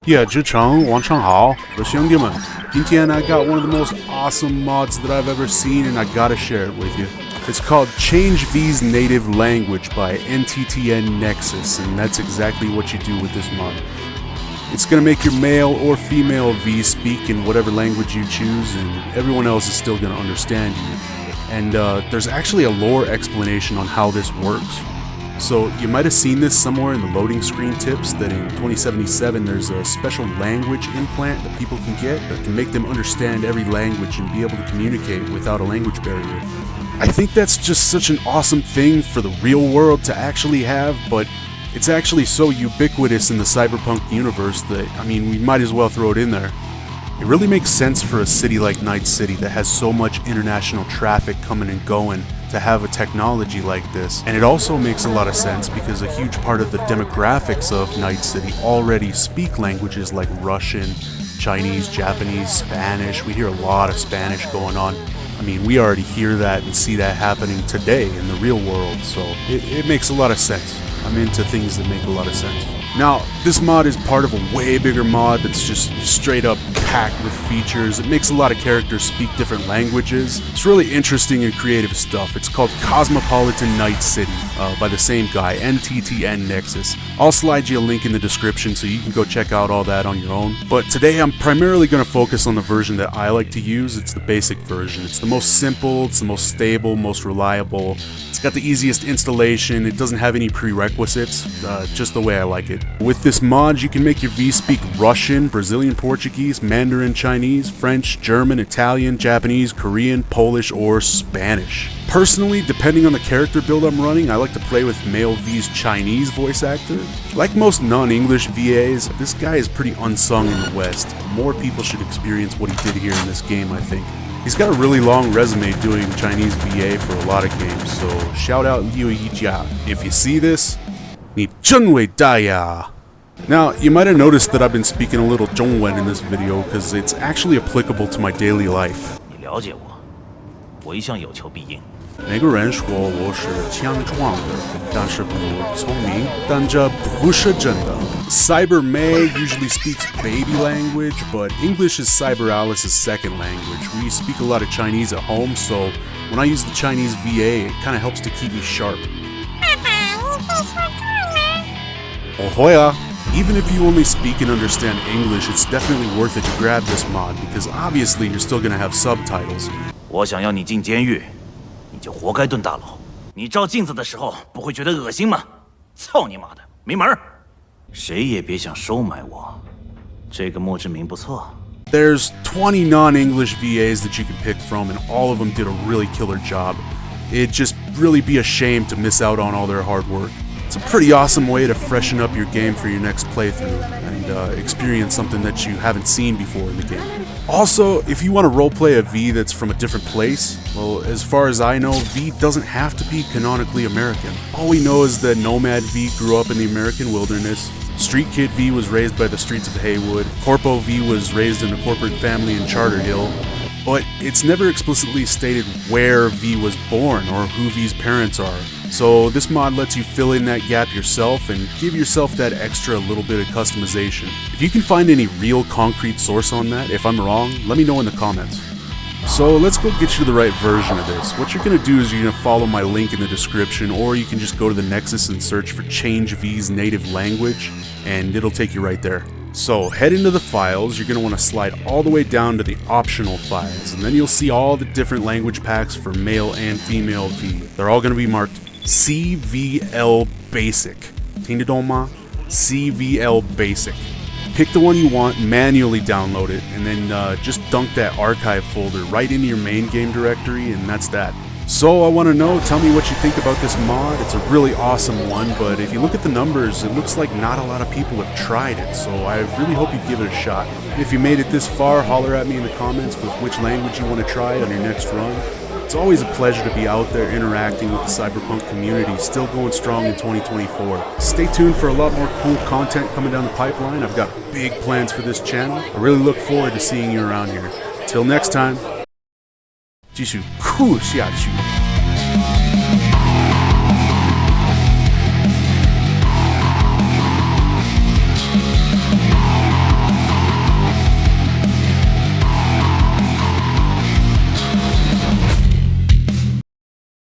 Yeah, 职场晚上好，我的兄弟们。今天 I got one of the most awesome mods that I've ever seen, and I gotta share it with you. It's called Change V's Native Language by NTTN Nexus, and that's exactly what you do with this mod. It's gonna make your male or female V speak in whatever language you choose, and everyone else is still gonna understand you. And there's actually a lore explanation on how this works. So you might have seen this somewhere in the loading screen tips that in 2077 there's a special language implant that people can get that can make them understand every language and be able to communicate without a language barrier. I think that's just such an awesome thing for the real world to actually have, but it's actually so ubiquitous in the Cyberpunk universe that, I mean, we might as well throw it in there. It really makes sense for a city like Night City that has so much international traffic coming and going to have a technology like this. And it also makes a lot of sense because a huge part of the demographics of Night City already speak languages like Russian, Chinese, Japanese, Spanish. We hear a lot of Spanish going on. I mean, we already hear that and see that happening today in the real world, so it makes a lot of sense. I'm into things that make a lot of sense. Now, this mod is part of a way bigger mod that's just straight up packed with features. It makes a lot of characters speak different languages. It's really interesting and creative stuff. It's called Cosmopolitan Night City by the same guy, NTTN Nexus. I'll slide you a link in the description so you can go check out all that on your own. But today I'm primarily going to focus on the version that I like to use. It's the basic version. It's the most simple, it's the most stable, most reliable. It's got the easiest installation. It doesn't have any prerequisites, just the way I like it. With this mod, you can make your V speak Russian, Brazilian Portuguese, Mandarin Chinese, French, German, Italian, Japanese, Korean, Polish, or Spanish. Personally, depending on the character build I'm running, I like to play with male V's Chinese voice actor. Like most non-English VAs, this guy is pretty unsung in the West. More people should experience what he did here in this game, I think. He's got a really long resume doing Chinese VA for a lot of games, so shout out Liu Yijia. If you see this, 你真伟大呀! Now, you might have noticed that I've been speaking a little Zhongwen in this video because it's actually applicable to my daily life. 你了解我，我一向有求必应。每个人说我是强壮的，但是不聪明，但这不是真的。Cyber May usually speaks baby language, but English is Cyber Alice's second language. We speak a lot of Chinese at home, so when I use the Chinese VA, it kind of helps to keep me sharp. Oh, yeah. Even if you only speak and understand English, it's definitely worth it to grab this mod, because obviously you're still gonna have subtitles. 我想要你进监狱，你就活该蹲大牢。你照镜子的时候不会觉得恶心吗？操你妈的，没门儿！谁也别想收买我。这个墓志铭不错。There's 20 non-English VAs that you can pick from, and all of them did a really killer job. It'd just really be a shame to miss out on all their hard work. It's a pretty awesome way to freshen up your game for your next playthrough and experience something that you haven't seen before in the game. Also, if you want to roleplay a V that's from a different place, well, as far as I know, V doesn't have to be canonically American. All we know is that Nomad V grew up in the American wilderness, Street Kid V was raised by the streets of Haywood, Corpo V was raised in a corporate family in Charter Hill, but it's never explicitly stated where V was born or who V's parents are. So this mod lets you fill in that gap yourself and give yourself that extra little bit of customization. If you can find any real concrete source on that, if I'm wrong, let me know in the comments. So let's go get you the right version of this. What you're going to do is you're going to follow my link in the description, or you can just go to the Nexus and search for Change V's Native Language, and it'll take you right there. So head into the files, you're going to want to slide all the way down to the optional files, and then you'll see all the different language packs for male and female V. They're all going to be marked CVL Basic. 听得懂吗? CVL Basic. Pick the one you want, manually download it, and then just dunk that archive folder right into your main game directory, and that's that. So I want to know, tell me what you think about this mod. It's a really awesome one, but if you look at the numbers, it looks like not a lot of people have tried it, so I really hope you give it a shot. If you made it this far, holler at me in the comments with which language you want to try on your next run. It's always a pleasure to be out there interacting with the Cyberpunk community, still going strong in 2024. Stay tuned for a lot more cool content coming down the pipeline. I've got big plans for this channel. I really look forward to seeing you around here. Till next time. 继续酷下去。